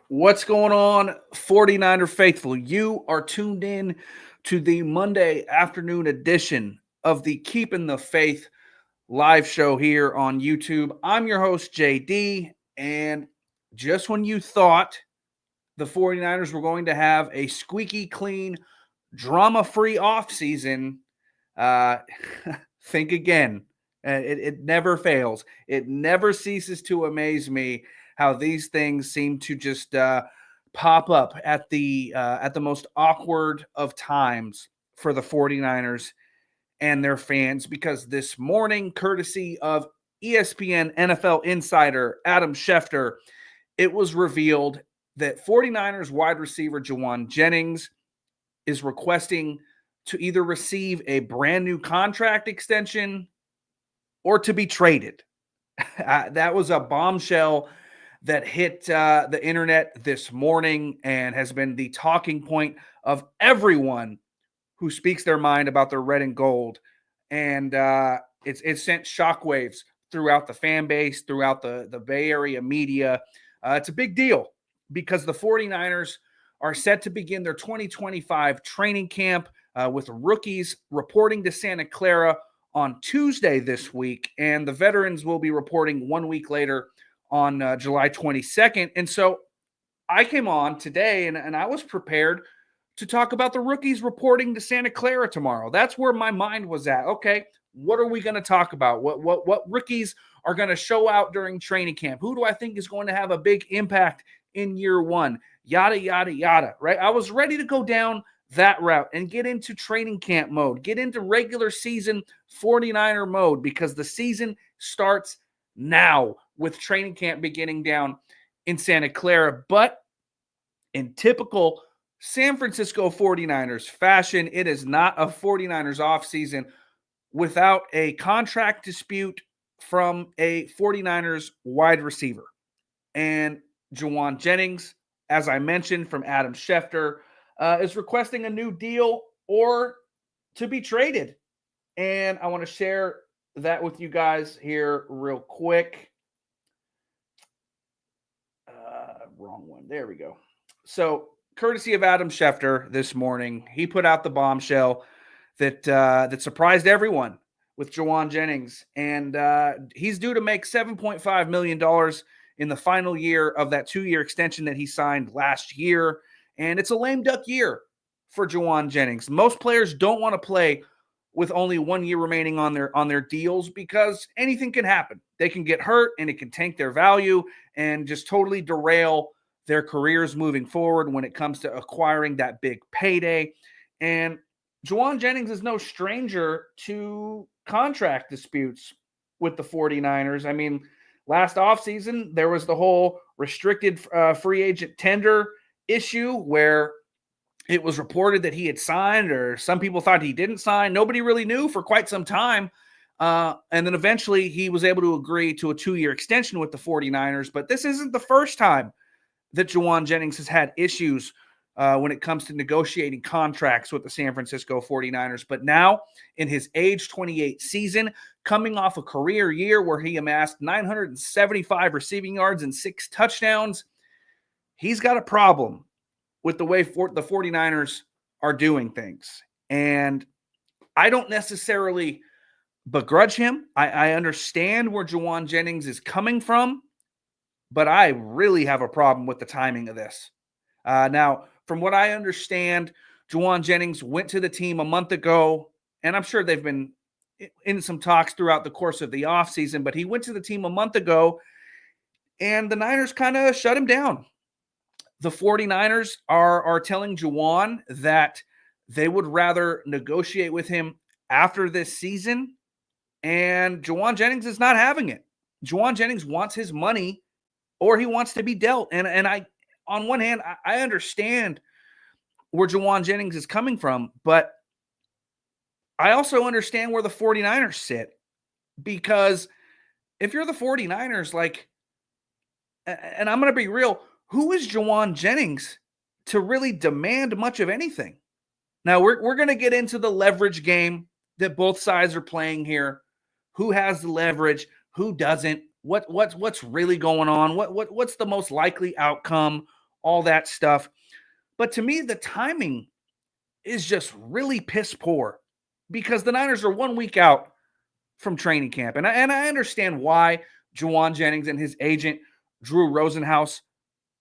What's going on, 49er faithful? You are tuned in to the Monday afternoon edition of the Keeping the Faith live show here on YouTube. I'm your host, JD, and just when you thought the 49ers were going to have a squeaky clean, drama-free offseason, uh, think again. It never fails. It never ceases to amaze me how these things seem to just pop up at the most awkward of times for the 49ers and their fans, because this morning, courtesy of ESPN NFL insider Adam Schefter, it was revealed that 49ers wide receiver Jauan Jennings is requesting to either receive a brand new contract extension or to be traded. That was a bombshell that hit the internet this morning and has been the talking point of everyone who speaks their mind about their red and gold. And it's sent shockwaves throughout the fan base, throughout the Bay Area media. It's a big deal because the 49ers are set to begin their 2025 training camp with rookies reporting to Santa Clara on Tuesday this week, and the veterans will be reporting 1 week later on July 22nd. And so I came on today and I was prepared to talk about the rookies reporting to Santa Clara tomorrow. That's where my mind was at. Okay, what are we going to talk about? What rookies are going to show out during training camp? Who do I think is going to have a big impact in year one? Yada, yada, yada, right? I was ready to go down that route and get into training camp mode, get into regular season 49er mode, because the season starts now with training camp beginning down in Santa Clara. But in typical San Francisco 49ers fashion, it is not a 49ers offseason without a contract dispute from a 49ers wide receiver. And Jauan Jennings, as I mentioned from Adam Schefter, is requesting a new deal or to be traded. And I want to share that with you guys here real quick. Wrong one. There we go. So, courtesy of Adam Schefter this morning, he put out the bombshell that surprised everyone with Jauan Jennings. And he's due to make $7.5 million in the final year of that 2-year extension that he signed last year. And it's a lame duck year for Jauan Jennings. Most players don't want to play with only 1 year remaining on their deals because anything can happen. They can get hurt and it can tank their value and just totally derail their careers moving forward when it comes to acquiring that big payday. And Jauan Jennings is no stranger to contract disputes with the 49ers. I mean, last offseason, there was the whole restricted free agent tender issue where it was reported that he had signed, or some people thought he didn't sign. Nobody really knew for quite some time. And then eventually he was able to agree to a 2-year extension with the 49ers. But this isn't the first time that Jauan Jennings has had issues when it comes to negotiating contracts with the San Francisco 49ers. But now, in his age 28 season, coming off a career year where he amassed 975 receiving yards and 6 touchdowns, he's got a problem with the way the 49ers are doing things. And I don't necessarily begrudge him. I understand where Jauan Jennings is coming from, but I really have a problem with the timing of this. Now, from what I understand, Jauan Jennings went to the team a month ago, and I'm sure they've been in some talks throughout the course of the offseason, but he went to the team a month ago, and the Niners kind of shut him down. The 49ers are telling Jauan that they would rather negotiate with him after this season, and Jauan Jennings is not having it. Jauan Jennings wants his money, or he wants to be dealt. And I, on one hand, I understand where Jauan Jennings is coming from, but I also understand where the 49ers sit, because if you're the 49ers, like, and I'm going to be real, who is Jauan Jennings to really demand much of anything? Now, we're going to get into the leverage game that both sides are playing here. Who has the leverage? Who doesn't? What's really going on? What's the most likely outcome? all that stuff. But to me, the timing is just really piss poor because the Niners are 1 week out from training camp. And I understand why Jauan Jennings and his agent, Drew Rosenhaus,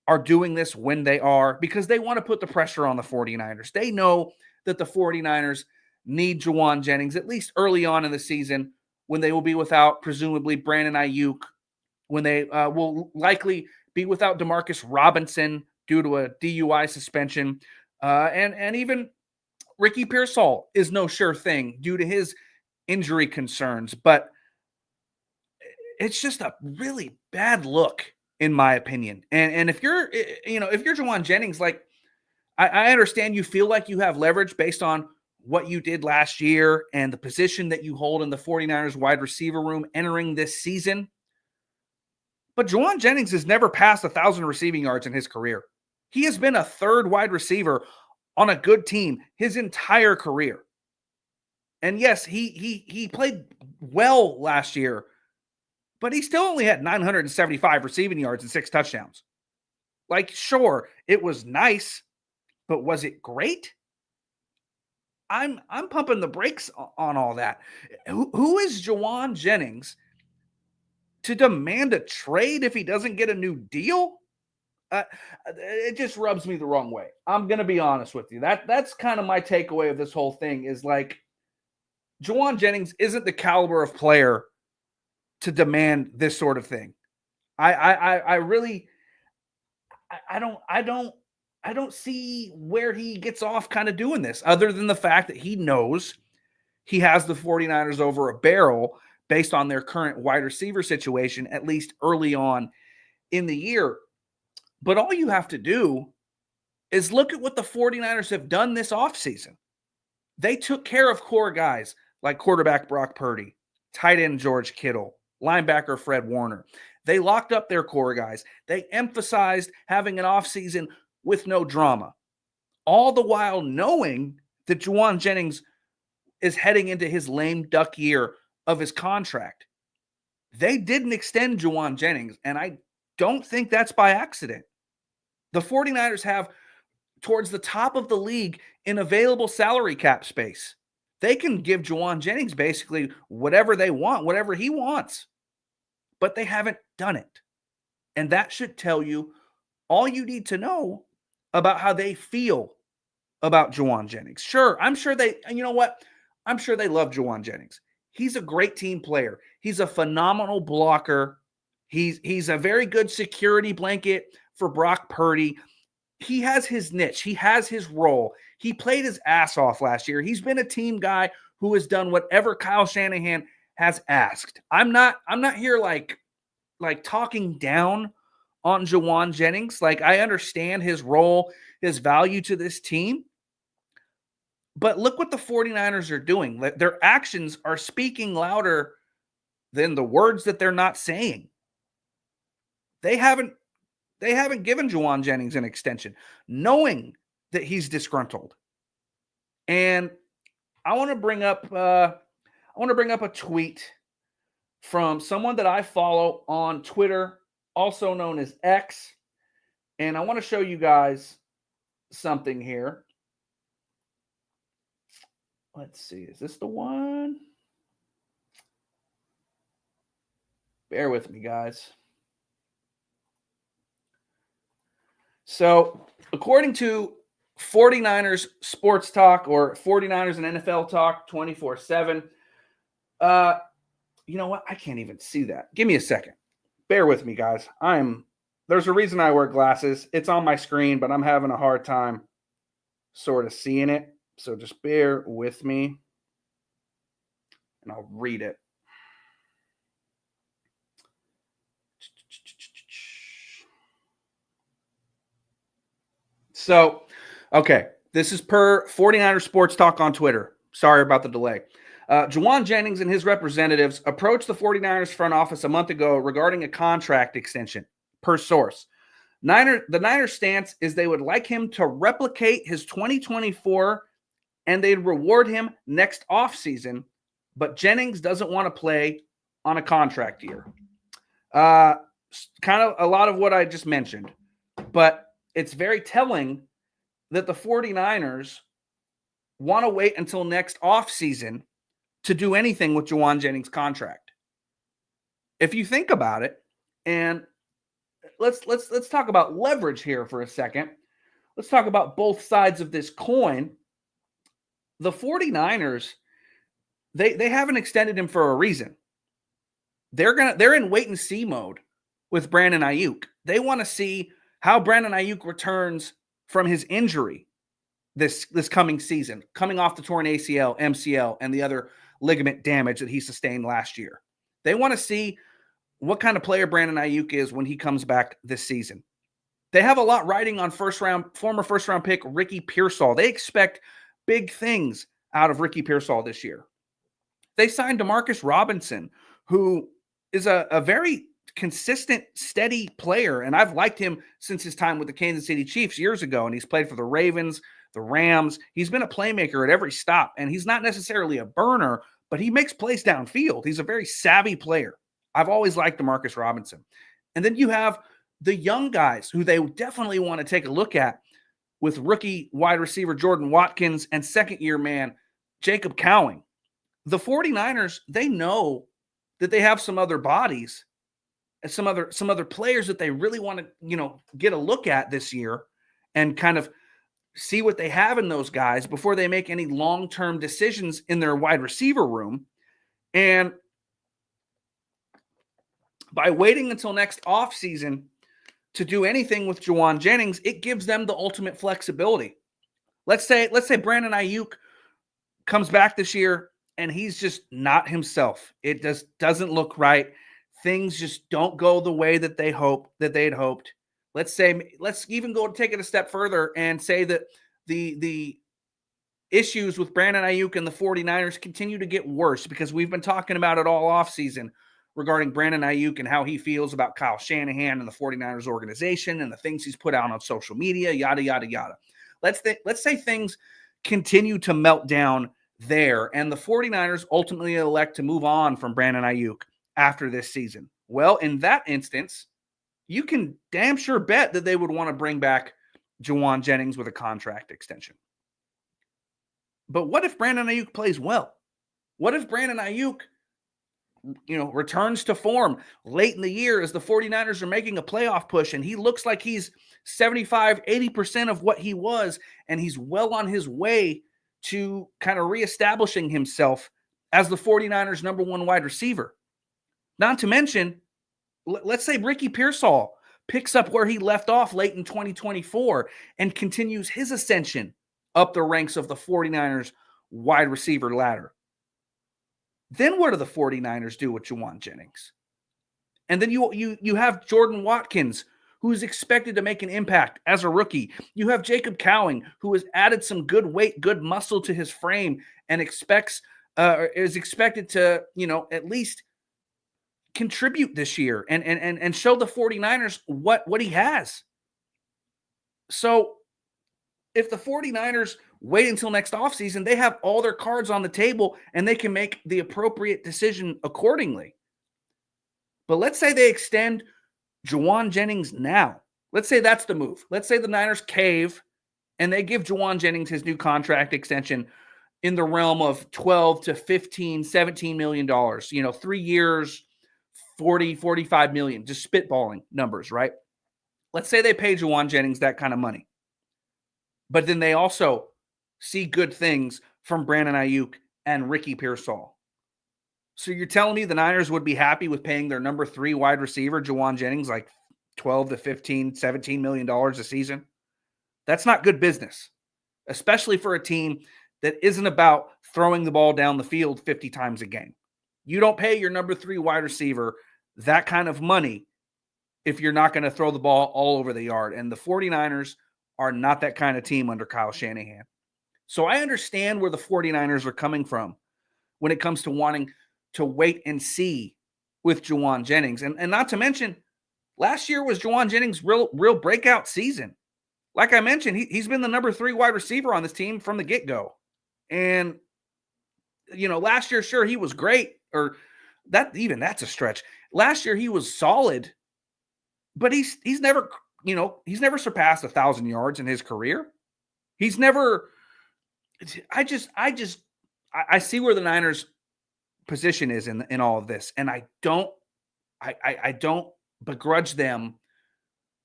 are doing this when they are, because they want to put the pressure on the 49ers. They know that the 49ers need Jauan Jennings, at least early on in the season, when they will be without, presumably, Brandon Ayuk, when they will likely be without Demarcus Robinson due to a DUI suspension, and even Ricky Pearsall is no sure thing due to his injury concerns. But it's just a really bad look, in my opinion. And if you're, if you're Jauan Jennings, like, I understand you feel like you have leverage based on what you did last year and the position that you hold in the 49ers wide receiver room entering this season. But Jauan Jennings has never passed 1,000 receiving yards in his career. He has been a third wide receiver on a good team his entire career. And yes, he played well last year, but he still only had 975 receiving yards and 6 touchdowns. Like, sure, it was nice, but was it great? I'm pumping the brakes on all that. Who is Jauan Jennings to demand a trade if he doesn't get a new deal? It just rubs me the wrong way. I'm going to be honest with you. That's kind of my takeaway of this whole thing is, like, Jauan Jennings isn't the caliber of player to demand this sort of thing. I really don't see where he gets off kind of doing this, other than the fact that he knows he has the 49ers over a barrel based on their current wide receiver situation, at least early on in the year. But all you have to do is look at what the 49ers have done this offseason. They took care of core guys like quarterback Brock Purdy, tight end George Kittle, linebacker Fred Warner. They locked up their core guys. They emphasized having an offseason with no drama, all the while knowing that Jauan Jennings is heading into his lame duck year of his contract. They didn't extend Jauan Jennings, and I don't think that's by accident. The 49ers have towards the top of the league in available salary cap space. They can give Jauan Jennings basically whatever they want, whatever he wants. But they haven't done it. And that should tell you all you need to know about how they feel about Jauan Jennings. Sure, I'm sure they, and you know what? I'm sure they love Jauan Jennings. He's a great team player. He's a phenomenal blocker. He's a very good security blanket for Brock Purdy. He has his niche. He has his role. He played his ass off last year. He's been a team guy who has done whatever Kyle Shanahan has asked. I'm not here like talking down on Jauan Jennings. Like, I understand his role, his value to this team. But look what the 49ers are doing. Their actions are speaking louder than the words that they're not saying. They haven't given Jauan Jennings an extension, knowing that he's disgruntled. And I want to bring up a tweet from someone that I follow on Twitter, also known as X. And I want to show you guys something here. Let's see. Is this the one? Bear with me, guys. So, according to 49ers Sports Talk, or 49ers and NFL Talk 24/7, you know what? I can't even see that. Give me a second. Bear with me, guys. There's a reason I wear glasses. It's on my screen, but I'm having a hard time sort of seeing it. So just bear with me, and I'll read it. So, okay, this is per 49ers Sports Talk on Twitter. Sorry about the delay. Jauan Jennings and his representatives approached the 49ers front office a month ago regarding a contract extension, per source. The Niners' stance is they would like him to replicate his 2024, and they'd reward him next offseason, but Jennings doesn't want to play on a contract year. Kind of a lot of what I just mentioned. But it's very telling that the 49ers want to wait until next offseason to do anything with Jauan Jennings' contract. If you think about it, and let's talk about leverage here for a second. Let's talk about both sides of this coin. The 49ers, they haven't extended him for a reason. They're in wait and see mode with Brandon Ayuk. They want to see how Brandon Ayuk returns from his injury this coming season, coming off the torn ACL, MCL, and the other ligament damage that he sustained last year. They want to see what kind of player Brandon Ayuk is when he comes back this season. They have a lot riding on former first round pick Ricky Pearsall. They expect big things out of Ricky Pearsall this year. They signed DeMarcus Robinson, who is a very consistent, steady player, and I've liked him since his time with the Kansas City Chiefs years ago, and he's played for the Ravens, the Rams. He's been a playmaker at every stop, and he's not necessarily a burner, but he makes plays downfield. He's a very savvy player. I've always liked DeMarcus Robinson. And then you have the young guys who they definitely want to take a look at with rookie wide receiver Jordan Watkins and second-year man Jacob Cowing. The 49ers, they know that they have some other bodies and some other players that they really want to, get a look at this year and kind of see what they have in those guys before they make any long-term decisions in their wide receiver room. And by waiting until next offseason to do anything with Jauan Jennings, it gives them the ultimate flexibility. Let's say Brandon Ayuk comes back this year and he's just not himself. It just doesn't look right. Things just don't go the way that they had hoped. Let's even go take it a step further and say that the issues with Brandon Ayuk and the 49ers continue to get worse, because we've been talking about it all offseason regarding Brandon Ayuk and how he feels about Kyle Shanahan and the 49ers organization and the things he's put out on social media, yada, yada, yada. Let's say things continue to melt down there and the 49ers ultimately elect to move on from Brandon Ayuk after this season. Well, in that instance, you can damn sure bet that they would want to bring back Jauan Jennings with a contract extension. But what if Brandon Ayuk plays well? What if Brandon Ayuk, returns to form late in the year as the 49ers are making a playoff push and he looks like he's 75, 80% of what he was, and he's well on his way to kind of reestablishing himself as the 49ers' number one wide receiver? Not to mention, let's say Ricky Pearsall picks up where he left off late in 2024 and continues his ascension up the ranks of the 49ers wide receiver ladder. Then what do the 49ers do with Jauan Jennings? And then you have Jordan Watkins, who is expected to make an impact as a rookie. You have Jacob Cowing, who has added some good weight, good muscle to his frame, and is expected to, at least contribute this year and show the 49ers what he has. So if the 49ers wait until next offseason, they have all their cards on the table and they can make the appropriate decision accordingly. But let's say they extend Jauan Jennings now. Let's say that's the move. Let's say the Niners cave and they give Jauan Jennings his new contract extension in the realm of 12 to 15, 17 million dollars, 3 years, 40, 45 million, just spitballing numbers, right? Let's say they pay Jauan Jennings that kind of money. But then they also see good things from Brandon Ayuk and Ricky Pearsall. So you're telling me the Niners would be happy with paying their number 3 wide receiver, Jauan Jennings, like 12 to 15, 17 million dollars a season? That's not good business, especially for a team that isn't about throwing the ball down the field 50 times a game. You don't pay your number 3 wide receiver that kind of money if you're not going to throw the ball all over the yard. And the 49ers are not that kind of team under Kyle Shanahan. So I understand where the 49ers are coming from when it comes to wanting to wait and see with Jauan Jennings. And not to mention, last year was Jauan Jennings' real breakout season. Like I mentioned, he's been the number 3 wide receiver on this team from the get-go. And, last year, sure, he was great, or that's a stretch. Last year, he was solid, but he's never he's never surpassed 1,000 yards in his career. He's never. I see where the Niners' position is in all of this, and I don't begrudge them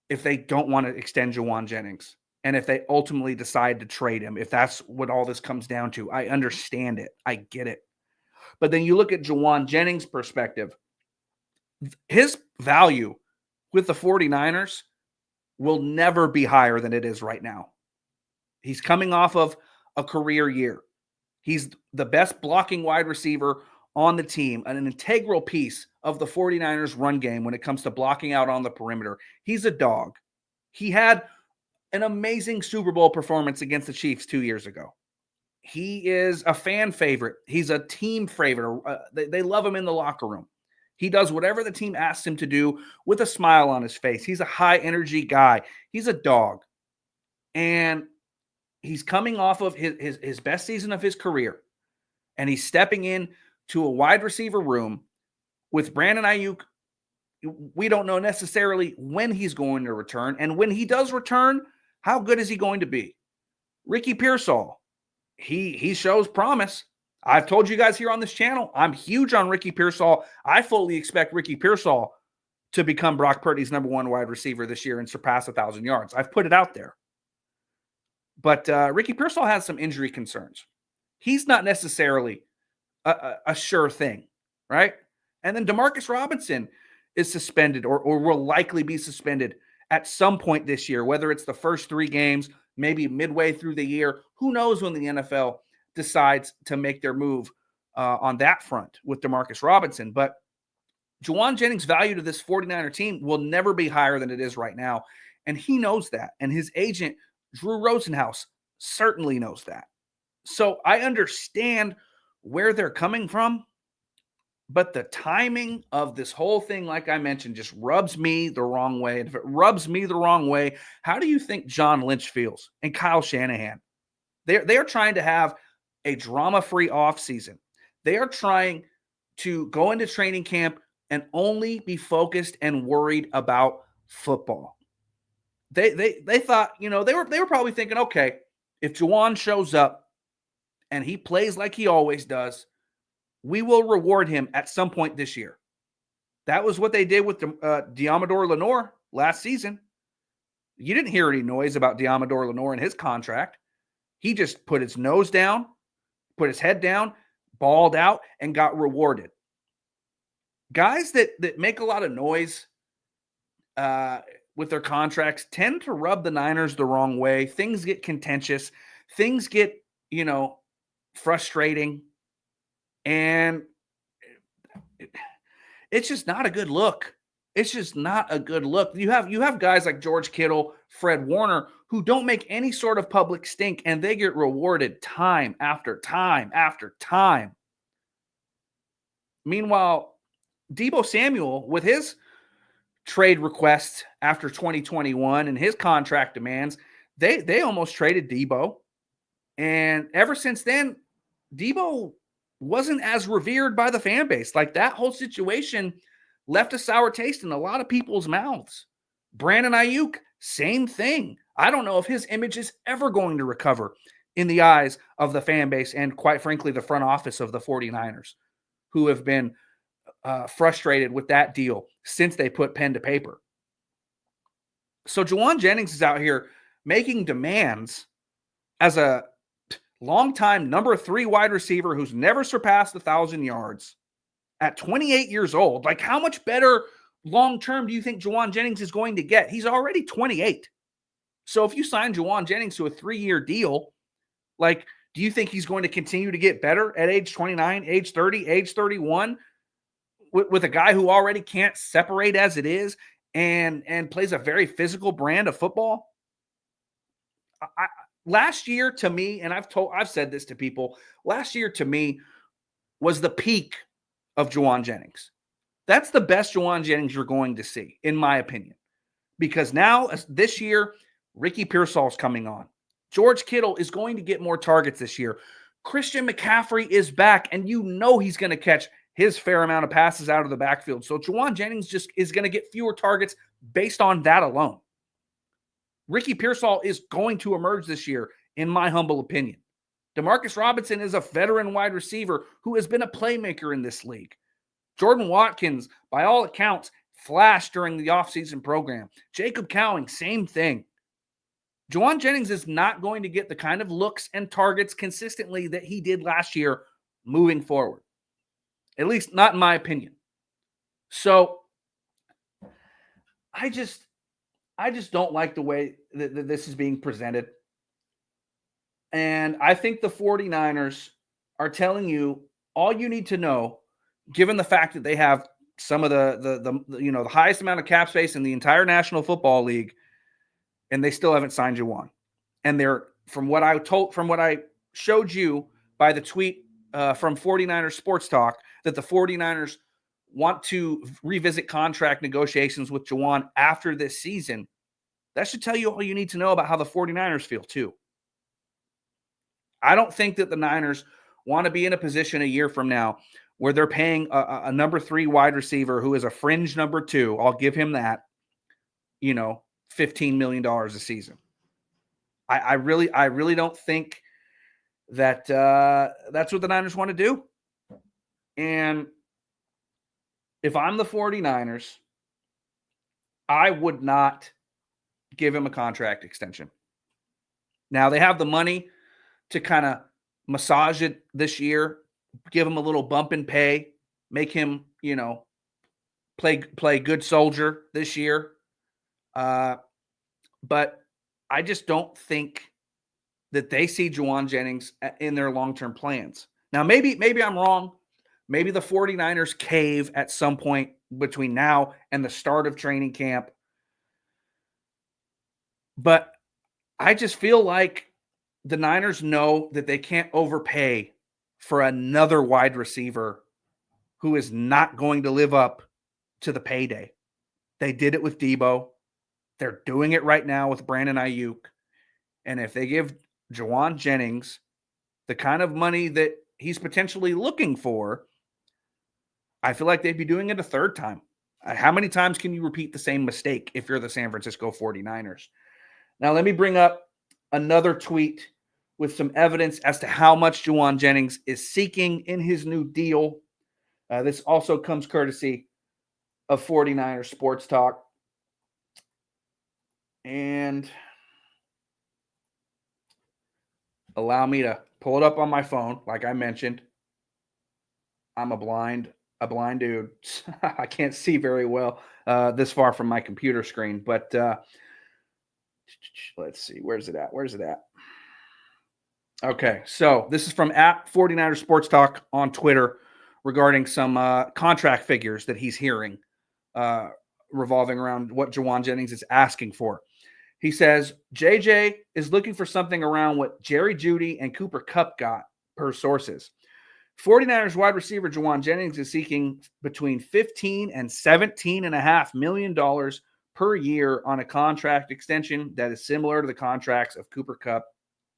if they don't want to extend Jauan Jennings, and if they ultimately decide to trade him, if that's what all this comes down to. I understand it. I get it. But then you look at Jauan Jennings' perspective. His value with the 49ers will never be higher than it is right now. He's coming off of a career year. He's the best blocking wide receiver on the team, an integral piece of the 49ers run game when it comes to blocking out on the perimeter. He's a dog. He had an amazing Super Bowl performance against the Chiefs 2 years ago. He is a fan favorite. He's a team favorite. They love him in the locker room. He does whatever the team asks him to do with a smile on his face. He's a high energy guy. He's a dog. And he's coming off of his best season of his career. And he's stepping in to a wide receiver room with Brandon Ayuk. We don't know necessarily when he's going to return. And when he does return, how good is he going to be? Ricky Pearsall, he shows promise. I've told you guys here on this channel, I'm huge on Ricky Pearsall. I fully expect Ricky Pearsall to become Brock Purdy's number one wide receiver this year and surpass 1,000 yards. I've put it out there. But Ricky Pearsall has some injury concerns. He's not necessarily a sure thing, right? And then Demarcus Robinson is suspended or will likely be suspended at some point this year, whether it's the first 3 games, maybe midway through the year. Who knows when the NFL decides to make their move on that front with Demarcus Robinson. But Jauan Jennings' value to this 49er team will never be higher than it is right now. And he knows that. And his agent, Drew Rosenhaus, certainly knows that. So I understand where they're coming from, but the timing of this whole thing, like I mentioned, just rubs me the wrong way. And if it rubs me the wrong way, how do you think John Lynch feels and Kyle Shanahan? They're trying to have a drama-free offseason. They are trying to go into training camp and only be focused and worried about football. They thought, they were probably thinking, okay, if Jauan shows up and he plays like he always does, we will reward him at some point this year. That was what they did with Diamador Lenore last season. You didn't hear any noise about Diamador Lenore and his contract. He just put his nose down, put his head down, balled out, and got rewarded. Guys that make a lot of noise with their contracts tend to rub the Niners the wrong way. Things get contentious. Things get, frustrating. And it's just not a good look. It's just not a good look. You have guys like George Kittle, Fred Warner, who don't make any sort of public stink, and they get rewarded time after time after time. Meanwhile, Deebo Samuel, with his trade requests after 2021 and his contract demands, they almost traded Deebo. And ever since then, Deebo wasn't as revered by the fan base. Like, that whole situation left a sour taste in a lot of people's mouths. Brandon Ayuk, same thing. I don't know if his image is ever going to recover in the eyes of the fan base and, quite frankly, the front office of the 49ers, who have been frustrated with that deal since they put pen to paper. So Jauan Jennings is out here making demands as a longtime number 3 wide receiver who's never surpassed 1,000 yards at 28 years old. Like, how much better long-term do you think Jauan Jennings is going to get? He's already 28. So if you sign Jauan Jennings to a 3-year deal, like, do you think he's going to continue to get better at age 29, age 30, age 31 with a guy who already can't separate as it is and plays a very physical brand of football? Last year to me, and I've said this to people, last year to me was the peak of Jauan Jennings. That's the best Jauan Jennings you're going to see, in my opinion. Because now, this year, Ricky Pearsall's coming on. George Kittle is going to get more targets this year. Christian McCaffrey is back, and he's going to catch his fair amount of passes out of the backfield. So Jauan Jennings just is going to get fewer targets based on that alone. Ricky Pearsall is going to emerge this year, in my humble opinion. Demarcus Robinson is a veteran wide receiver who has been a playmaker in this league. Jordan Watkins, by all accounts, flashed during the offseason program. Jacob Cowing, same thing. Jauan Jennings is not going to get the kind of looks and targets consistently that he did last year moving forward. At least not in my opinion. So I just don't like the way that this is being presented. And I think the 49ers are telling you all you need to know, given the fact that they have some of the highest amount of cap space in the entire National Football League, and they still haven't signed Jauan. And they're, from what I showed you by the tweet from 49ers Sports Talk, that the 49ers want to revisit contract negotiations with Jauan after this season. That should tell you all you need to know about how the 49ers feel too. I don't think that the Niners want to be in a position a year from now where they're paying a number 3 wide receiver who is a fringe number 2. I'll give him that, $15 million a season. I really don't think that that's what the Niners want to do. And if I'm the 49ers, I would not give him a contract extension. Now, they have the money to kind of massage it this year, give him a little bump in pay, make him, play good soldier this year. But I just don't think that they see Jauan Jennings in their long-term plans. Now, maybe I'm wrong. Maybe the 49ers cave at some point between now and the start of training camp. But I just feel like the Niners know that they can't overpay for another wide receiver who is not going to live up to the payday. They did it with Debo. They're doing it right now with Brandon Ayuk. And if they give Jauan Jennings the kind of money that he's potentially looking for, I feel like they'd be doing it a third time. How many times can you repeat the same mistake if you're the San Francisco 49ers? Now, let me bring up another tweet with some evidence as to how much Jauan Jennings is seeking in his new deal. This also comes courtesy of 49ers Sports Talk. And allow me to pull it up on my phone. Like I mentioned, I'm a blind dude. I can't see very well this far from my computer screen. But let's see. Where's it at? Okay, so this is from @49ers Sports Talk on Twitter regarding some contract figures that he's hearing revolving around what Jauan Jennings is asking for. He says, JJ is looking for something around what Jerry Jeudy and Cooper Kupp got per sources. 49ers wide receiver Jauan Jennings is seeking between $15 and $17.5 million per year on a contract extension that is similar to the contracts of Cooper Kupp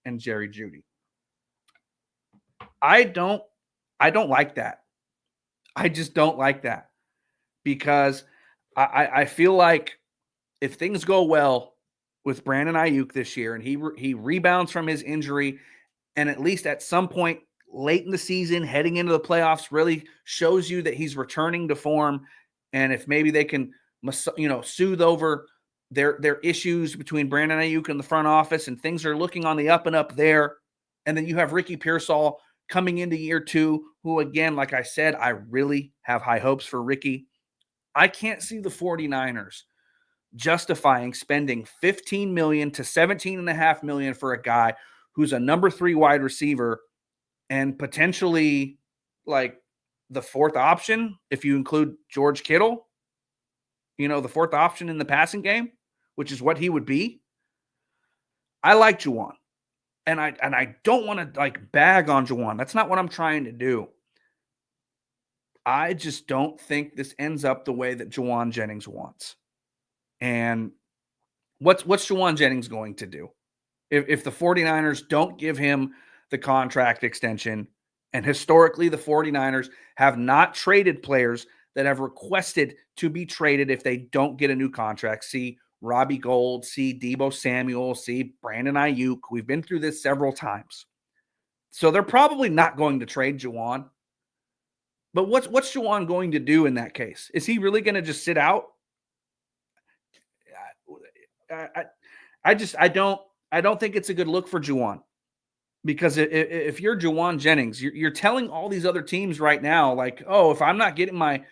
and Jerry Jeudy. I don't like that. I just don't like that, because I feel like if things go well with Brandon Ayuk this year and he rebounds from his injury, and at least at some point late in the season, heading into the playoffs, really shows you that he's returning to form, and if maybe they can soothe over their issues between Brandon Ayuk and the front office, and things are looking on the up and up there, and then you have Ricky Pearsall coming into year 2, who, again, like I said, I really have high hopes for Ricky. I can't see the 49ers justifying spending $15 million to $17.5 million for a guy who's a number 3 wide receiver and potentially like the 4th option, if you include George Kittle, the 4th option in the passing game, which is what he would be. I like Jauan. And I don't want to bag on Jauan. That's not what I'm trying to do. I just don't think this ends up the way that Jauan Jennings wants. And what's Jauan Jennings going to do? If the 49ers don't give him the contract extension, and historically the 49ers have not traded players that have requested to be traded if they don't get a new contract. See Robbie Gould, see Deebo Samuel, see Brandon Ayuk. We've been through this several times. So they're probably not going to trade Jauan. But what's Jauan going to do in that case? Is he really going to just sit out? I don't think it's a good look for Jauan, because if you're Jauan Jennings, you're telling all these other teams right now, like, oh, if I'm not getting my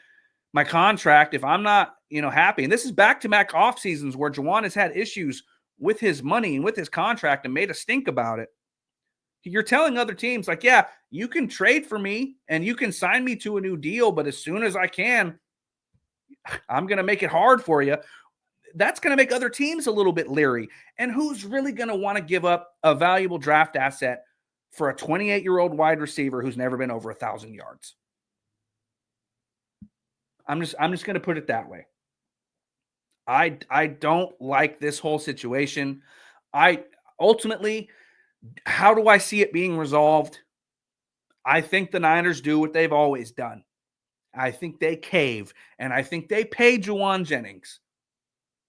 contract, if I'm not happy, and this is back-to-back off seasons where Jauan has had issues with his money and with his contract and made a stink about it. You're telling other teams, like, yeah, you can trade for me and you can sign me to a new deal, but as soon as I can, I'm going to make it hard for you. That's going to make other teams a little bit leery. And who's really going to want to give up a valuable draft asset for a 28-year-old wide receiver who's never been over 1,000 yards? I'm just going to put it that way. I don't like this whole situation. Ultimately, how do I see it being resolved? I think the Niners do what they've always done. I think they cave, and I think they pay Jauan Jennings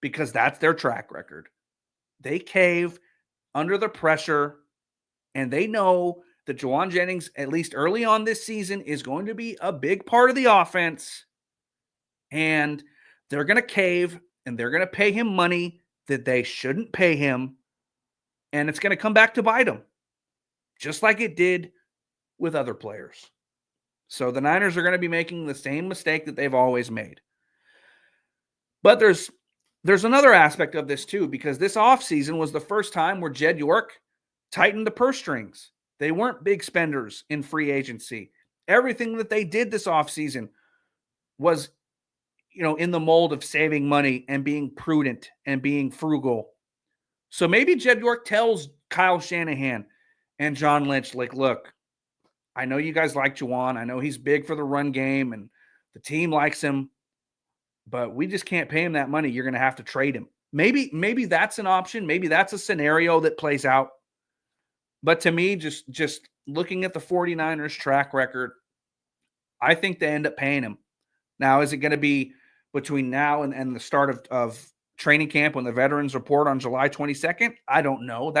because that's their track record. They cave under the pressure, and they know that Jauan Jennings, at least early on this season, is going to be a big part of the offense, and they're going to cave, and they're going to pay him money that they shouldn't pay him, and it's going to come back to bite them, just like it did with other players. So the Niners are going to be making the same mistake that they've always made. But there's another aspect of this too, because this offseason was the first time where Jed York tightened the purse strings. They weren't big spenders in free agency. Everything that they did this offseason was, in the mold of saving money and being prudent and being frugal. So maybe Jed York tells Kyle Shanahan and John Lynch, like, look, I know you guys like Jauan. I know he's big for the run game and the team likes him, but we just can't pay him that money. You're going to have to trade him. Maybe that's an option. Maybe that's a scenario that plays out. But to me, just looking at the 49ers track record, I think they end up paying him. Now, is it going to be between now and the start of training camp when the veterans report on July 22nd? I don't know.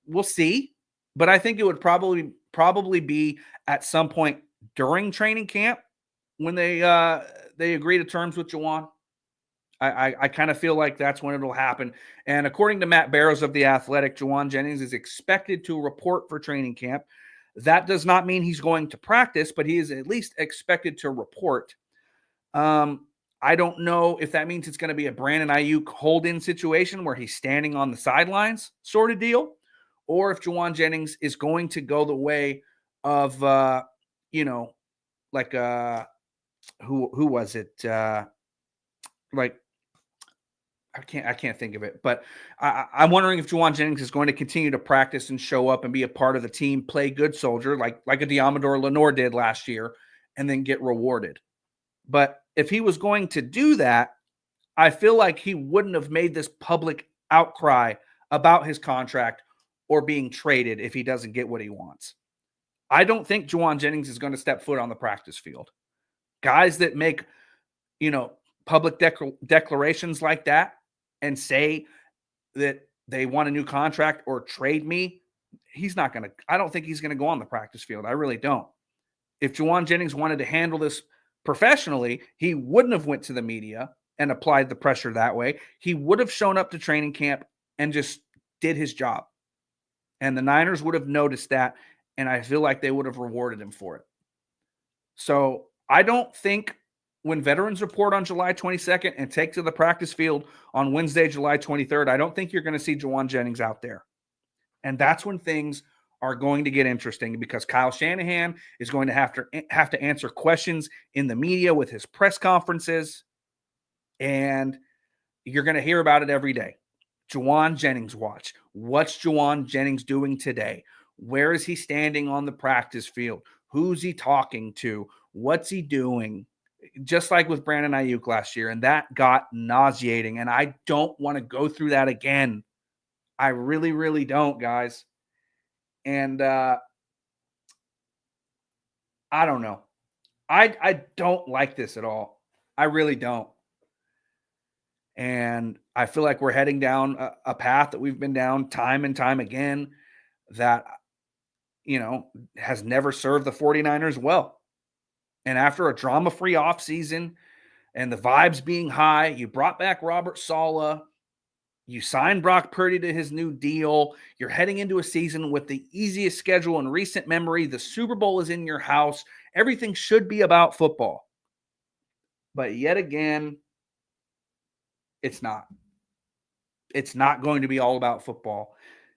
We'll see. But I think it would probably be at some point during training camp when they agree to terms with Jauan. I kind of feel like that's when it'll happen. And according to Matt Barrows of The Athletic, Jauan Jennings is expected to report for training camp. That does not mean he's going to practice, but he is at least expected to report. I don't know if that means it's going to be a Brandon Ayuk hold-in situation where he's standing on the sidelines sort of deal, or if Jauan Jennings is going to go the way of, who was it? I can't think of it, but I'm wondering if Jauan Jennings is going to continue to practice and show up and be a part of the team, play good soldier, like a Diamador Lenore did last year, and then get rewarded. But if he was going to do that, I feel like he wouldn't have made this public outcry about his contract or being traded if he doesn't get what he wants. I don't think Jauan Jennings is going to step foot on the practice field. Guys that make, public declarations like that and say that they want a new contract or trade me, I don't think he's going to go on the practice field. I really don't. If Jauan Jennings wanted to handle this professionally, he wouldn't have went to the media and applied the pressure that way. He would have shown up to training camp and just did his job. And the Niners would have noticed that, and I feel like they would have rewarded him for it. So I don't think when veterans report on July 22nd and take to the practice field on Wednesday, July 23rd, I don't think you're going to see Jauan Jennings out there. And that's when things are going to get interesting, because Kyle Shanahan is going to have to answer questions in the media with his press conferences, and you're going to hear about it every day. Jauan Jennings watch. What's Jauan Jennings doing today? Where is he standing on the practice field? Who's he talking to? What's he doing? Just like with Brandon Ayuk last year, and that got nauseating, and I don't want to go through that again. I really, really don't, guys. And I don't know. I don't like this at all. I really don't. And I feel like we're heading down a path that we've been down time and time again that, has never served the 49ers well. And after a drama-free offseason and the vibes being high, you brought back Robert Saleh, you signed Brock Purdy to his new deal. You're heading into a season with the easiest schedule in recent memory. The Super Bowl is in your house. Everything should be about football. But yet again, it's not. It's not going to be all about football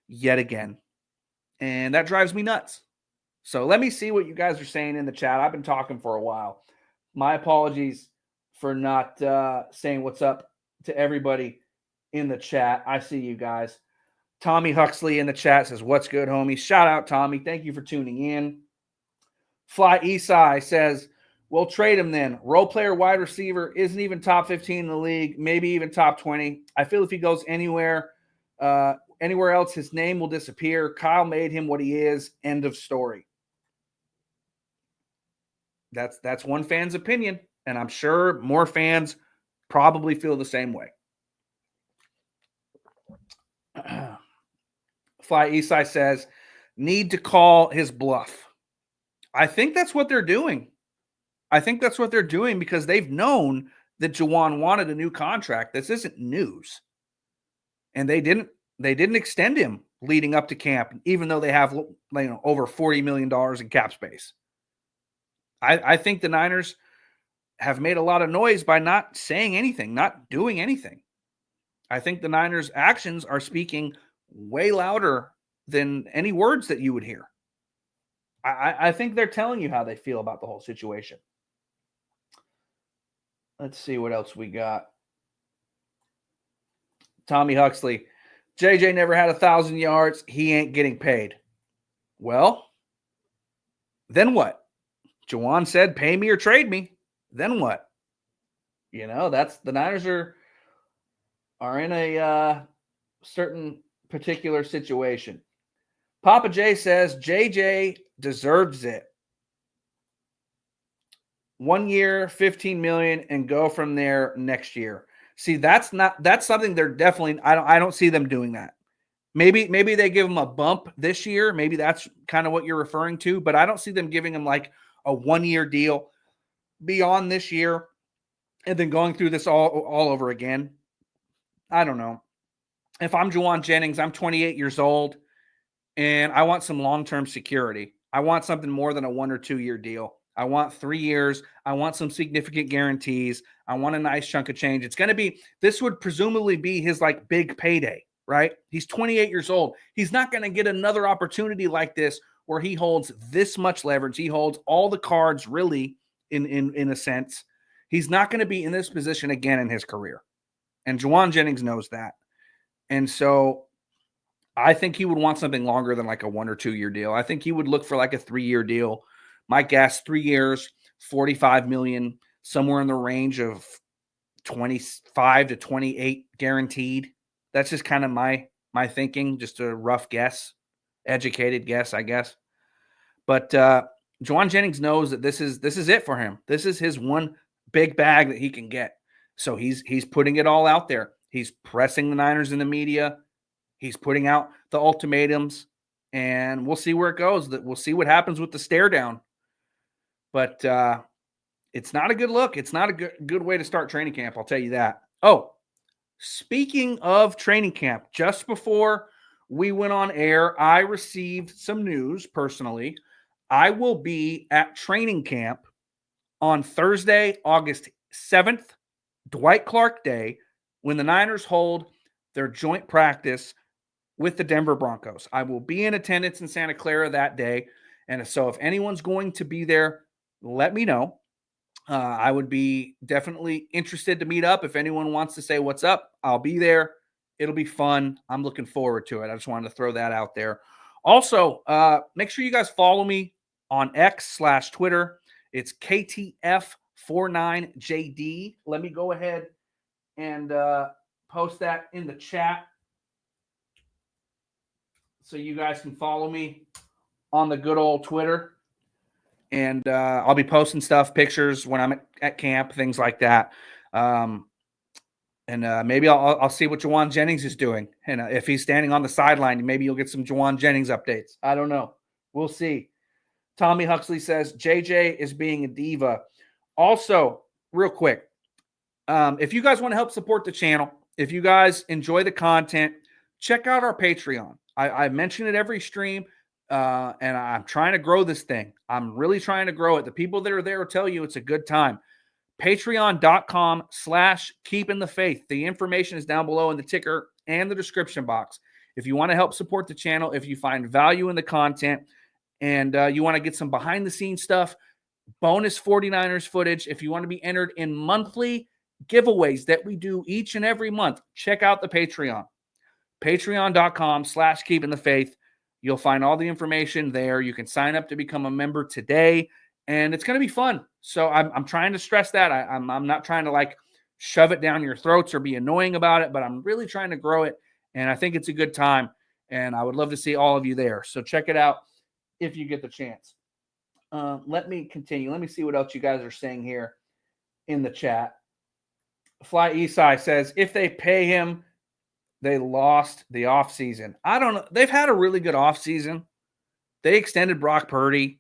yet again. And that drives me nuts. So let me see what you guys are saying in the chat. I've been talking for a while. My apologies for not saying what's up to everybody in the chat. I see you guys. Tommy Huxley in the chat says, "What's good, homies?" Shout out, Tommy. Thank you for tuning in. Fly Esai says, "We'll trade him then. Role player wide receiver, isn't even top 15 in the league, maybe even top 20. I feel if he goes anywhere else, his name will disappear. Kyle made him what he is. End of story." That's one fan's opinion, and I'm sure more fans probably feel the same way. Fly Esai says, "Need to call his bluff." I think that's what they're doing. Because they've known that Jauan wanted a new contract. This isn't news. And they didn't extend him leading up to camp, even though they have over $40 million in cap space. I think the Niners have made a lot of noise by not saying anything, not doing anything. I think the Niners' actions are speaking way louder than any words that you would hear. I think they're telling you how they feel about the whole situation. Let's see what else we got. Tommy Huxley, JJ never had 1,000 yards. He ain't getting paid. Well, then what? Jauan said, "Pay me or trade me." Then what? That's the Niners are in a certain particular situation. Papa J says JJ deserves it. 1 year, $15 million, and go from there next year. See, that's something they're definitely. I don't see them doing that. Maybe they give him a bump this year. Maybe that's kind of what you're referring to. But I don't see them giving him like a 1-year deal beyond this year and then going through this all over again. I don't know. If I'm Jauan Jennings, I'm 28 years old, and I want some long-term security. I want something more than a 1 or 2 year deal. I want 3 years. I want some significant guarantees. I want a nice chunk of change. This would presumably be his like big payday, right? He's 28 years old. He's not going to get another opportunity like this where he holds this much leverage. He holds all the cards really in a sense. He's not going to be in this position again in his career. And Jauan Jennings knows that. And so I think he would want something longer than like a 1 or 2 year deal. I think he would look for like a 3-year deal. My guess, 3 years, $45 million, somewhere in the range of 25 to 28 guaranteed. That's just kind of my thinking, just a rough guess, educated guess, I guess. But Jauan Jennings knows that this is it for him. This is his one big bag that he can get. So he's putting it all out there. He's pressing the Niners in the media. He's putting out the ultimatums, and we'll see where it goes. We'll see what happens with the stare down. But it's not a good look. It's not a good way to start training camp, I'll tell you that. Oh, speaking of training camp, just before we went on air, I received some news personally. I will be at training camp on Thursday, August 7th, Dwight Clark Day, when the Niners hold their joint practice with the Denver Broncos. I will be in attendance in Santa Clara that day. And so if anyone's going to be there, let me know. I would be definitely interested to meet up. If anyone wants to say what's up, I'll be there. It'll be fun. I'm looking forward to it. I just wanted to throw that out there. Also, make sure you guys follow me on X/Twitter. It's KTF49JD. Let me go ahead and post that in the chat so you guys can follow me on the good old Twitter. And I'll be posting stuff, pictures when I'm at camp, things like that. And maybe I'll see what Jauan Jennings is doing. And if he's standing on the sideline, maybe you'll get some Jauan Jennings updates. I don't know. We'll see. Tommy Huxley says JJ is being a diva. Also, real quick, if you guys want to help support the channel, if you guys enjoy the content, check out our Patreon. I mention it every stream, and I'm trying to grow this thing. I'm really trying to grow it. The people that are there will tell you it's a good time. Patreon.com/keepingthefaith. The information is down below in the ticker and the description box. If you want to help support the channel, if you find value in the content, and you want to get some behind-the-scenes stuff, bonus 49ers footage, if you want to be entered in monthly giveaways that we do each and every month, check out the Patreon. Patreon.com/keepingthefaith. You'll find all the information there. You can sign up to become a member today, and it's going to be fun. So I'm trying to stress that. I'm not trying to like shove it down your throats or be annoying about it, but I'm really trying to grow it, and I think it's a good time, and I would love to see all of you there. So check it out if you get the chance. Let me continue. Let me see what else you guys are saying here in the chat. Fly Esai says, if they pay him, they lost the offseason. I don't know. They've had a really good offseason. They extended Brock Purdy.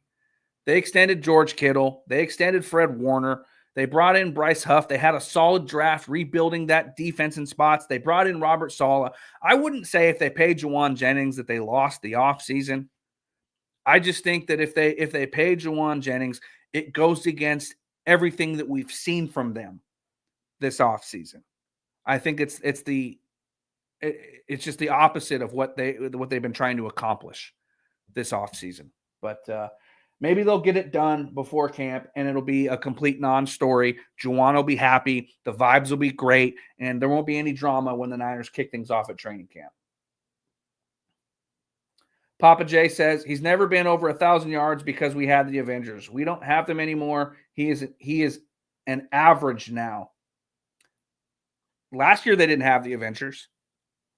They extended George Kittle. They extended Fred Warner. They brought in Bryce Huff. They had a solid draft rebuilding that defense in spots. They brought in Robert Saleh. I wouldn't say if they paid Jauan Jennings that they lost the offseason. I just think that if they pay Jauan Jennings, it goes against everything that we've seen from them this offseason. I think it's just the opposite of what they've been trying to accomplish this offseason. But maybe they'll get it done before camp, and it'll be a complete non-story. Jauan will be happy, the vibes will be great, and there won't be any drama when the Niners kick things off at training camp. Papa J says he's never been over 1,000 yards because we had the Avengers. We don't have them anymore. He is an average now. Last year they didn't have the Avengers.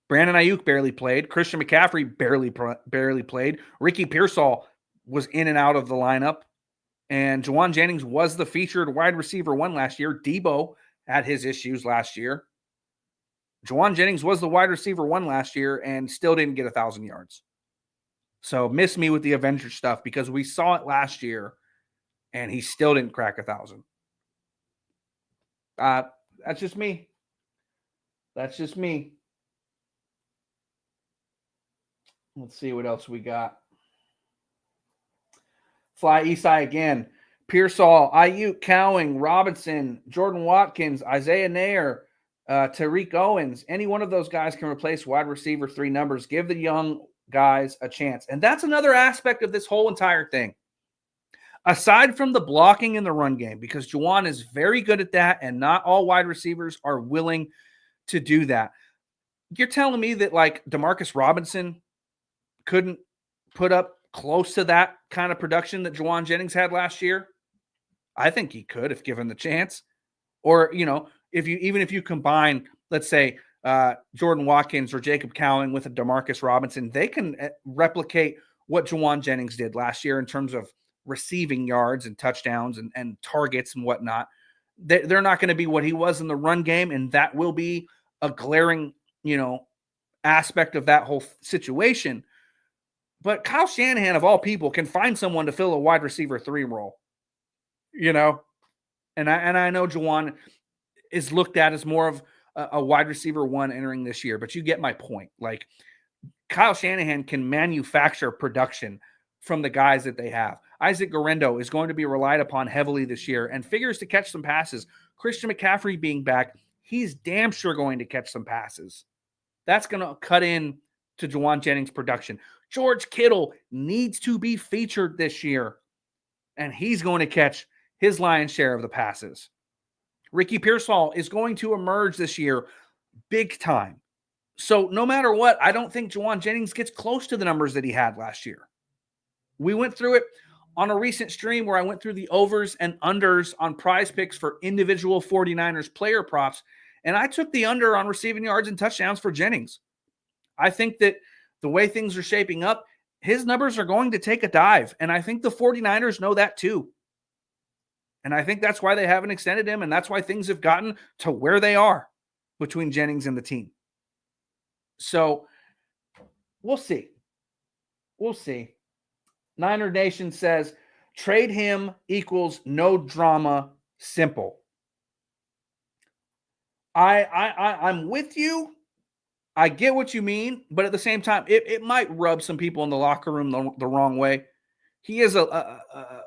Brandon Ayuk barely played. Christian McCaffrey barely played. Ricky Pearsall was in and out of the lineup. And Jauan Jennings was the featured wide receiver one last year. Debo had his issues last year. Jauan Jennings was the wide receiver one last year and still didn't get 1,000 yards. So miss me with the Avengers stuff because we saw it last year and he still didn't crack 1,000. That's just me. That's just me. Let's see what else we got. Fly Esai again. Pearsall, Ayuk, Cowing, Robinson, Jordan Watkins, Isaiah Nair, Tariq Owens. Any one of those guys can replace wide receiver 3 numbers. Give the young guys a chance. And that's another aspect of this whole entire thing. Aside from the blocking in the run game, because Jauan is very good at that, and not all wide receivers are willing to do that. You're telling me that like Demarcus Robinson couldn't put up close to that kind of production that Jauan Jennings had last year? I think he could if given the chance. Or, you know, if you combine, let's say, Jordan Watkins or Jacob Cowing with a Demarcus Robinson, they can replicate what Jauan Jennings did last year in terms of receiving yards and touchdowns and targets and whatnot. They're not going to be what he was in the run game, and that will be a glaring, aspect of that whole situation. But Kyle Shanahan, of all people, can find someone to fill a wide receiver 3 role, And I know Jauan is looked at as more of a wide receiver 1 entering this year, but you get my point. Like, Kyle Shanahan can manufacture production from the guys that they have. Isaac Guerrero is going to be relied upon heavily this year and figures to catch some passes. Christian McCaffrey being back, he's damn sure going to catch some passes. That's going to cut in to Jauan Jennings' production. George Kittle needs to be featured this year, and he's going to catch his lion's share of the passes. Ricky Pearsall is going to emerge this year big time. So no matter what, I don't think Jauan Jennings gets close to the numbers that he had last year. We went through it on a recent stream where I went through the overs and unders on prize picks for individual 49ers player props, and I took the under on receiving yards and touchdowns for Jennings. I think that the way things are shaping up, his numbers are going to take a dive, and I think the 49ers know that too. And I think that's why they haven't extended him, and that's why things have gotten to where they are. between Jennings and the team. So we'll see. We'll see. Niner Nation says trade him equals no drama, simple. I'm with you. I get what you mean, but at the same time, it might rub some people in the locker room the wrong way. He is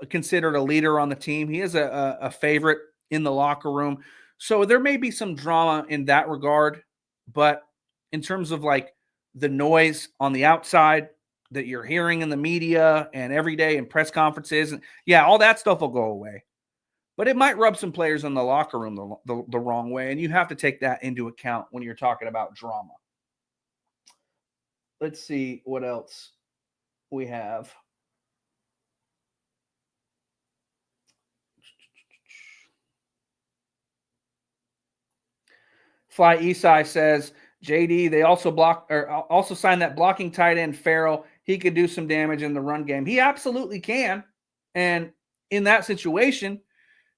considered a leader on the team. He is a favorite in the locker room. So there may be some drama in that regard, but in terms of like the noise on the outside that you're hearing in the media and every day in press conferences, and yeah, all that stuff will go away. But it might rub some players in the locker room the wrong way, and you have to take that into account when you're talking about drama. Let's see what else we have. Fly Esai says, JD, they also signed that blocking tight end Farrell. He could do some damage in the run game. He absolutely can. And in that situation,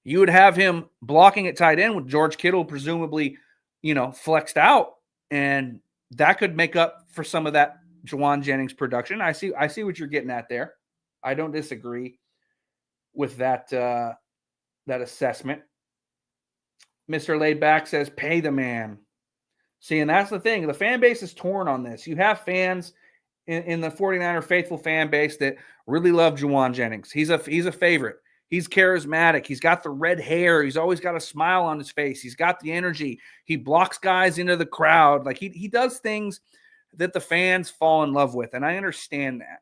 you would have him blocking at tight end with George Kittle presumably, flexed out. And that could make up for some of that Jauan Jennings production. I see what you're getting at there. I don't disagree with that assessment. Mr. Laidback says, pay the man. See, and that's the thing. The fan base is torn on this. You have fans in the 49er faithful fan base that really love Jauan Jennings. He's a favorite. He's charismatic. He's got the red hair. He's always got a smile on his face. He's got the energy. He blocks guys into the crowd. Like he does things that the fans fall in love with, and I understand that.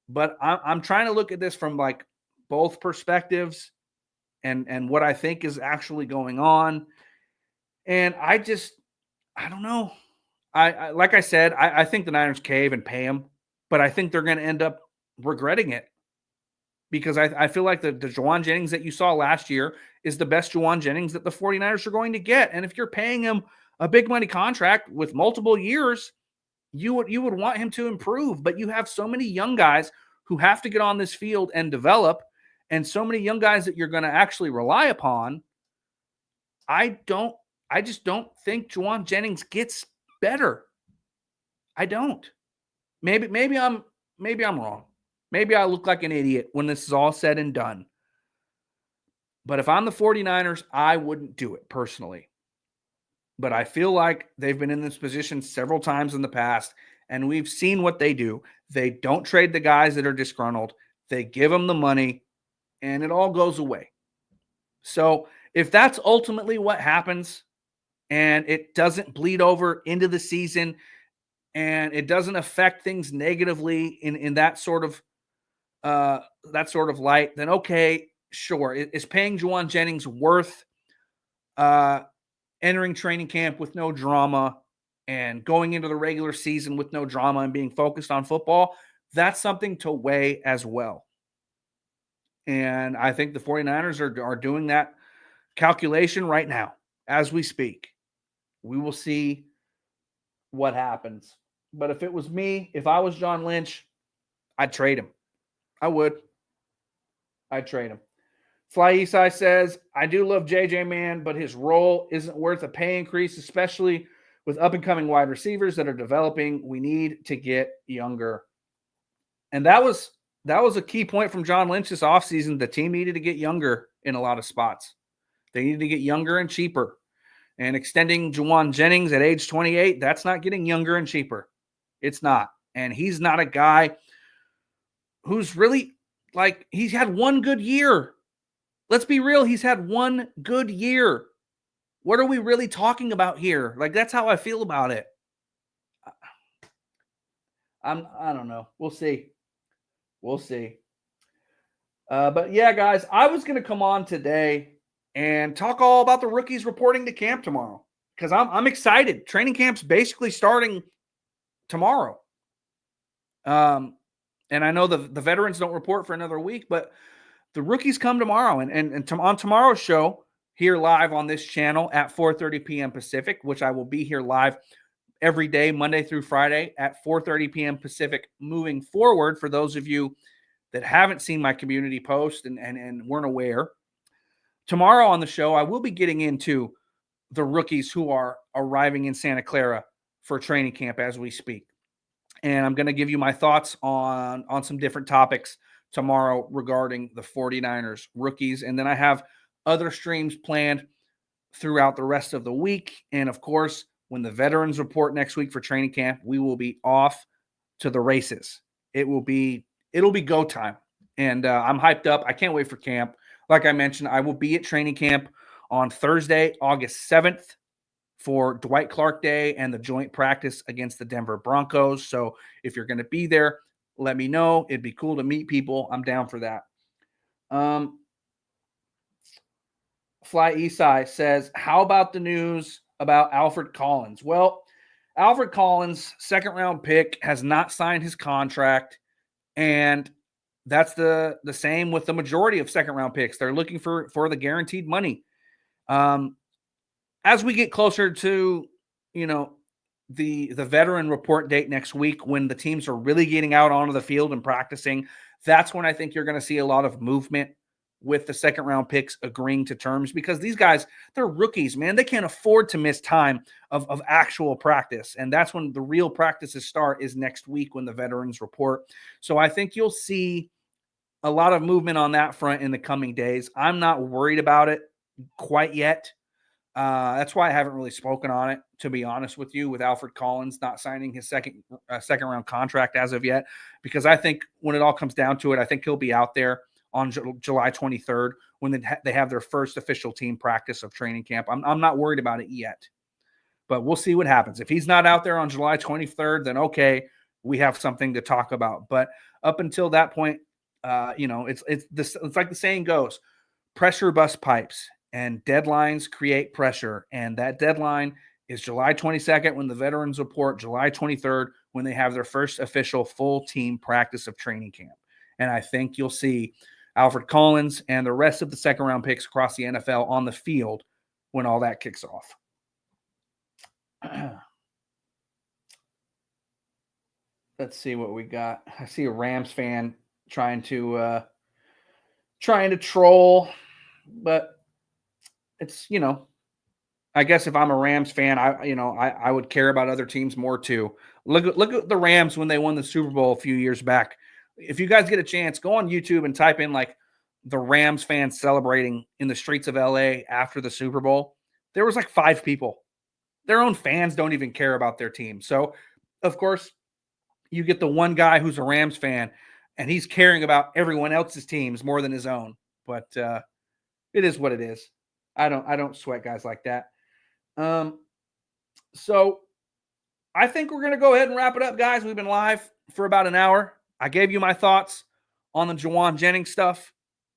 But I'm trying to look at this from like both perspectives and what I think is actually going on. And I don't know. I like I said, I think the Niners cave and pay him, but I think they're going to end up regretting it because I feel like the Jauan Jennings that you saw last year is the best Jauan Jennings that the 49ers are going to get. And if you're paying him a big money contract with multiple years, you would want him to improve. But you have so many young guys who have to get on this field and develop, and so many young guys that you're going to actually rely upon. I just don't think Jauan Jennings gets better. I don't. Maybe I'm wrong. Maybe I look like an idiot when this is all said and done. But if I'm the 49ers, I wouldn't do it personally. But I feel like they've been in this position several times in the past, and we've seen what they do. They don't trade the guys that are disgruntled. They give them the money, and it all goes away. So if that's ultimately what happens, and it doesn't bleed over into the season, and it doesn't affect things negatively in that sort of light, then okay, sure. Is paying Jauan Jennings worth entering training camp with no drama and going into the regular season with no drama and being focused on football? That's something to weigh as well. And I think the 49ers are doing that calculation right now as we speak. We will see what happens. But if it was me, if I was John Lynch, I'd trade him. I would. I'd trade him. Fly Esai says, I do love JJ, man, but his role isn't worth a pay increase, especially with up-and-coming wide receivers that are developing. We need to get younger. And that was a key point from John Lynch this offseason. The team needed to get younger in a lot of spots. They needed to get younger and cheaper. And extending Jauan Jennings at age 28, that's not getting younger and cheaper. It's not. And he's not a guy who's really, like, he's had one good year. Let's be real. He's had one good year. What are we really talking about here? Like, that's how I feel about it. I don't know. We'll see. We'll see. But yeah, guys, I was going to come on today and talk all about the rookies reporting to camp tomorrow because I'm excited. Training camp's basically starting tomorrow. And I know the veterans don't report for another week, but the rookies come tomorrow. And on tomorrow's show, here live on this channel at 4:30 p.m. Pacific, which I will be here live every day, Monday through Friday at 4:30 p.m. Pacific moving forward. For those of you that haven't seen my community post and weren't aware, tomorrow on the show, I will be getting into the rookies who are arriving in Santa Clara for training camp as we speak. And I'm going to give you my thoughts on some different topics tomorrow regarding the 49ers rookies. And then I have other streams planned throughout the rest of the week. And of course, when the veterans report next week for training camp, we will be off to the races. It'll be go time. And I'm hyped up. I can't wait for camp. Like I mentioned, I will be at training camp on Thursday, August 7th for Dwight Clark Day and the joint practice against the Denver Broncos. So if you're going to be there, let me know. It'd be cool to meet people. I'm down for that. Fly Esai says, how about the news about Alfred Collins? Well, Alfred Collins, second-round pick, has not signed his contract, and that's the same with the majority of second-round picks. They're looking for the guaranteed money. As we get closer to, the veteran report date next week, when the teams are really getting out onto the field and practicing, that's when I think you're going to see a lot of movement with the second round picks agreeing to terms, because these guys, they're rookies, man. They can't afford to miss time of actual practice. And that's when the real practices start, is next week when the veterans report. So I think you'll see a lot of movement on that front in the coming days. I'm not worried about it quite yet. That's why I haven't really spoken on it, to be honest with you, with Alfred Collins not signing his second round contract as of yet, because I think when it all comes down to it, I think he'll be out there on July 23rd when they have their first official team practice of training camp. I'm not worried about it yet, but we'll see what happens. If he's not out there on July 23rd, then okay, we have something to talk about. But up until that point, it's like the saying goes, pressure busts pipes and deadlines create pressure. And that deadline is July 22nd when the veterans report, July 23rd when they have their first official full team practice of training camp. And I think you'll see Alfred Collins and the rest of the second round picks across the NFL on the field when all that kicks off. Let's see what we got. I see a Rams fan trying to troll, but it's, I guess if I'm a Rams fan, I would care about other teams more too. Look at the Rams when they won the Super Bowl a few years back. If you guys get a chance, go on YouTube and type in like the Rams fans celebrating in the streets of LA after the Super Bowl. There was like 5 people. Their own fans don't even care about their team. So, of course, you get the one guy who's a Rams fan and he's caring about everyone else's teams more than his own. But it is what it is. I don't sweat guys like that. So I think we're going to go ahead and wrap it up, guys. We've been live for about an hour. I gave you my thoughts on the Jauan Jennings stuff,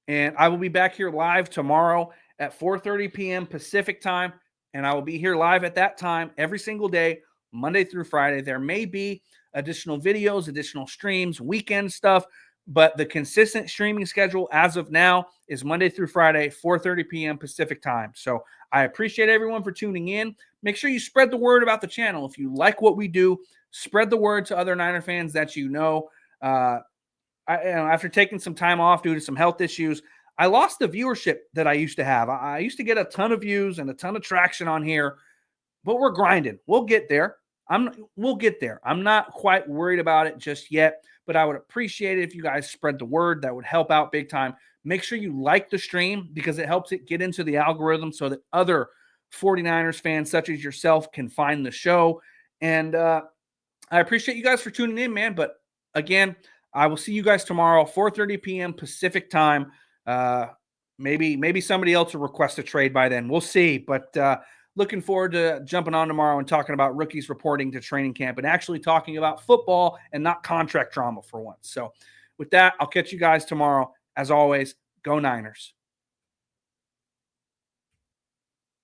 and I will be back here live tomorrow at 4:30 p.m. Pacific time, and I will be here live at that time every single day, Monday through Friday. There may be additional videos, additional streams, weekend stuff, but the consistent streaming schedule as of now is Monday through Friday, 4:30 p.m. Pacific time. So I appreciate everyone for tuning in. Make sure you spread the word about the channel. If you like what we do, spread the word to other Niner fans that you know. After taking some time off due to some health issues, I lost the viewership that I used to have. I used to get a ton of views and a ton of traction on here, but we're grinding. We'll get there. We'll get there. I'm not quite worried about it just yet, but I would appreciate it if you guys spread the word. That would help out big time. Make sure you like the stream because it helps it get into the algorithm so that other 49ers fans such as yourself can find the show. And I appreciate you guys for tuning in, man. But again, I will see you guys tomorrow, 4:30 p.m. Pacific time. Maybe somebody else will request a trade by then. We'll see. But looking forward to jumping on tomorrow and talking about rookies reporting to training camp and actually talking about football and not contract drama for once. So with that, I'll catch you guys tomorrow. As always, go Niners.